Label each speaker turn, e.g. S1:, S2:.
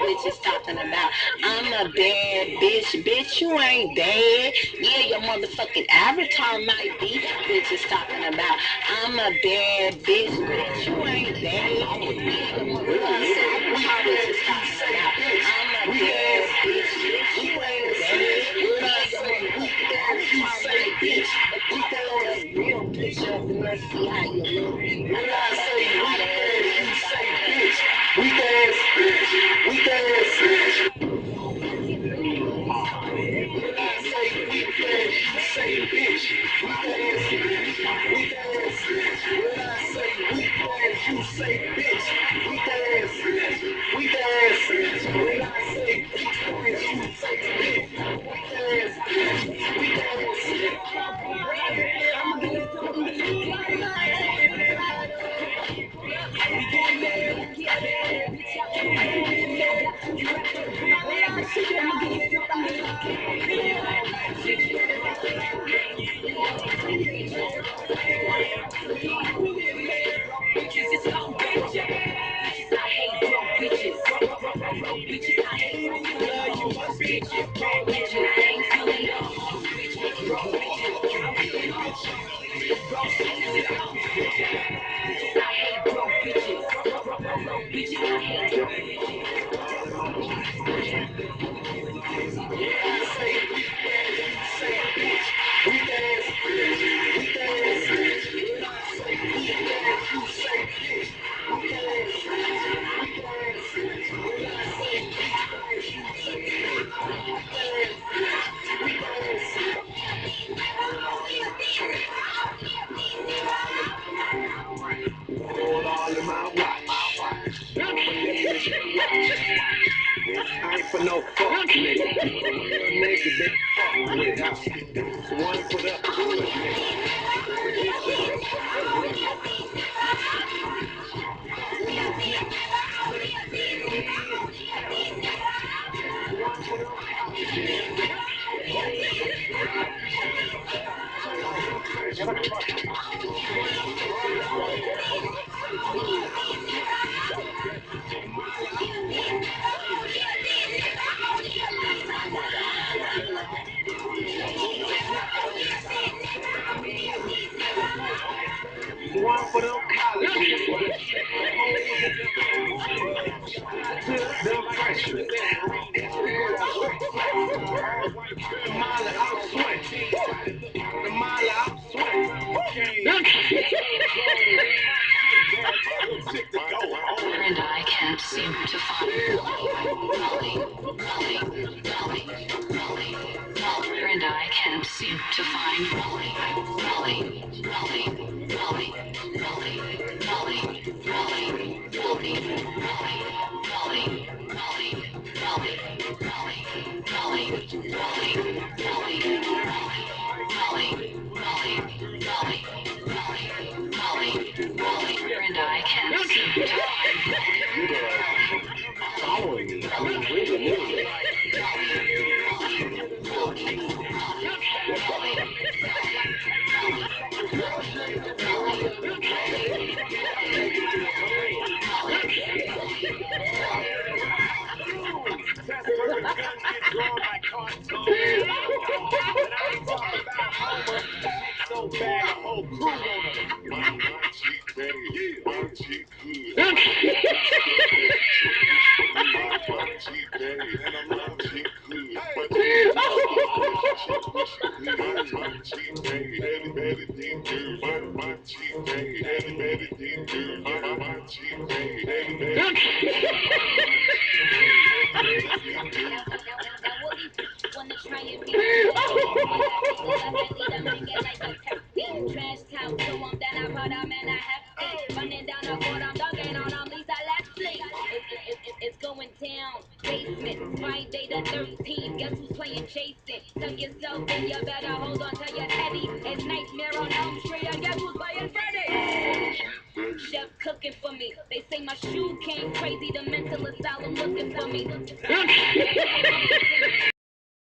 S1: Bitches talking about I'm a bad bitch. Bitch, you ain't bad. Yeah, your motherfucking avatar might be. Bitches talking about I'm a bad bitch. Bitch, you ain't bad. Yeah, your motherfucking avatar. Bitches talking about I'm a bad bitch. Bitch, you ain't bad. Yeah, your motherfucking avatar might be. But you throw a real picture up and let's see how you look. When I say hot ass, you say bitch. Weak ass bitch. Weak ass bitch. When I say weak ass, you say bitch. Weak ass bitch. Weak ass bitch. When I say weak ass, you say bitch. Weak ass bitch. Weak ass bitch. When I say weak ass, you say bitch. Weak ass bitch. Weak ass I ain't for no fuck nigga. Nigga, they fuck with us. One for the hood nigga. One for them college niggas. Them freshmen. The mile out swing. The mile out swing.
S2: Her and I can't seem to find Her and I can't seem to find Her and I can't seem to
S3: Following me. I mean, really.
S4: So bad, a whole crew on them. My cheek, baby. My cheek good. My cheek, baby. And I'm cheek
S1: Wanna try and be trash talk to him, then I put him in a hefty. Running down the court, I'm dunking on him, Lisa Leslie. It's going down. Basement, Friday the 13th. Guess who's playing chasing? Tuck yourself in, you better hold on to your teddy. It's Nightmare on Elm Street, and guess who's playing Freddy? Chef cooking for me. They say my shoe came crazy. The mental asylum looking for me.